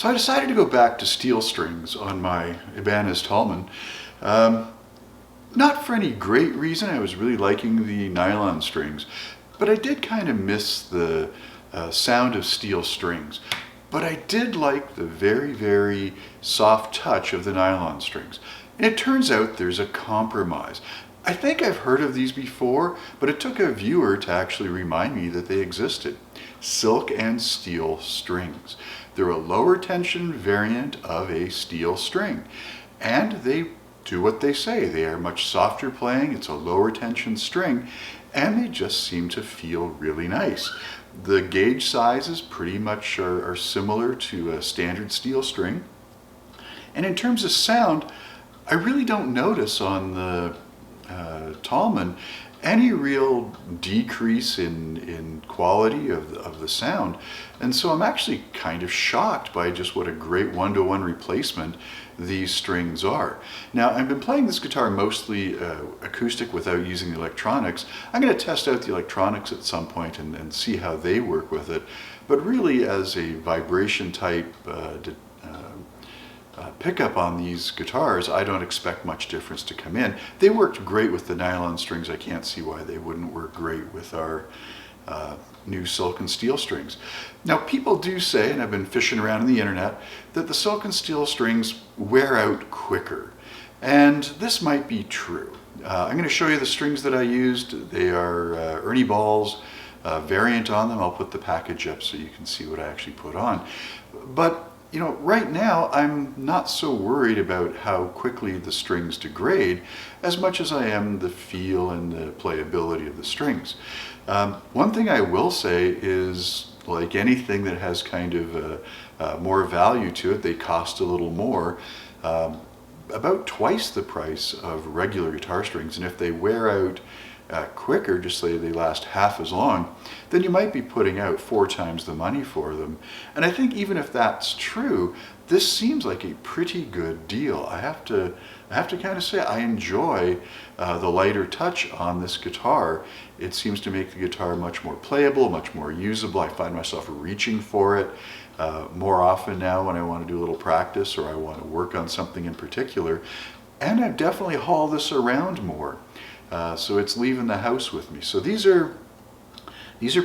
So I decided to go back to steel strings on my Ibanez Talman. Not for any great reason. I was really liking the nylon strings, but I did kind of miss the sound of steel strings. But I did like the very, very soft touch of the nylon strings. And it turns out there's a compromise. I think I've heard of these before, but it took a viewer to actually remind me that they existed. Silk and steel strings. They're a lower tension variant of a steel string, and they do what they say. They are much softer playing, it's a lower tension string, and they just seem to feel really nice. The gauge sizes pretty much are similar to a standard steel string. And in terms of sound, I really don't notice on the Talman any real decrease in quality of the sound. And so I'm actually kind of shocked by just what a great one-to-one replacement these strings are. Now, I've been playing this guitar mostly acoustic without using the electronics. I'm going to test out the electronics at some point and see how they work with it. But really, as a vibration type pickup on these guitars, I don't expect much difference to come in. They worked great with the nylon strings. I can't see why they wouldn't work great with our new silk and steel strings. Now, people do say, and I've been fishing around on the internet, that the silk and steel strings wear out quicker. And this might be true. I'm going to show you the strings that I used. They are Ernie Ball's variant on them. I'll put the package up so you can see what I actually put on. But you know, right now I'm not so worried about how quickly the strings degrade as much as I am the feel and the playability of the strings. One thing I will say is, like anything that has kind of more value to it, they cost a little more. About twice the price of regular guitar strings, and if they wear out quicker, just say they last half as long, then you might be putting out 4 times the money for them. And I think even if that's true, this seems like a pretty good deal. I have to kind of say I enjoy the lighter touch on this guitar. It seems to make the guitar much more playable, much more usable. I find myself reaching for it more often now when I want to do a little practice or I want to work on something in particular. And I definitely haul this around more. So it's leaving the house with me. So these are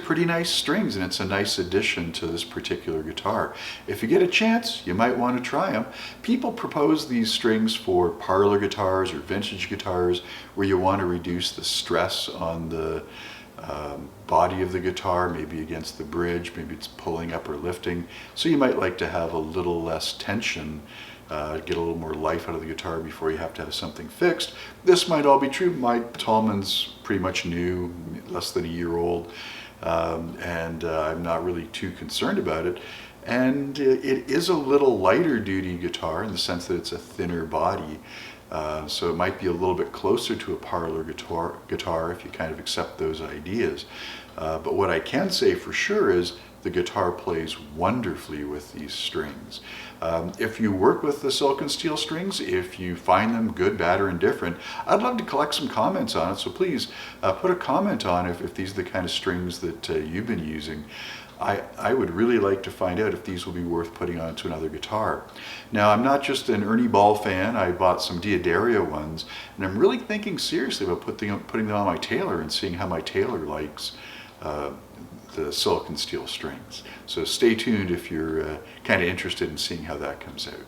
pretty nice strings, and it's a nice addition to this particular guitar. If you get a chance, you might want to try them. People propose these strings for parlor guitars or vintage guitars where you want to reduce the stress on the body of the guitar, maybe against the bridge, maybe it's pulling up or lifting. So you might like to have a little less tension, get a little more life out of the guitar before you have to have something fixed. This might all be true. My Talman's pretty much new, less than a year old, and I'm not really too concerned about it. And it is a little lighter duty guitar in the sense that it's a thinner body. So it might be a little bit closer to a parlor guitar if you kind of accept those ideas. But what I can say for sure is the guitar plays wonderfully with these strings. If you work with the silk and steel strings, if you find them good, bad, or indifferent, I'd love to collect some comments on it. So please put a comment on if these are the kind of strings that you've been using. I would really like to find out if these will be worth putting onto another guitar. Now, I'm not just an Ernie Ball fan. I bought some Diodaria ones, and I'm really thinking seriously about putting them on my Taylor and seeing how my Taylor likes the silk and steel strings. So stay tuned if you're kind of interested in seeing how that comes out.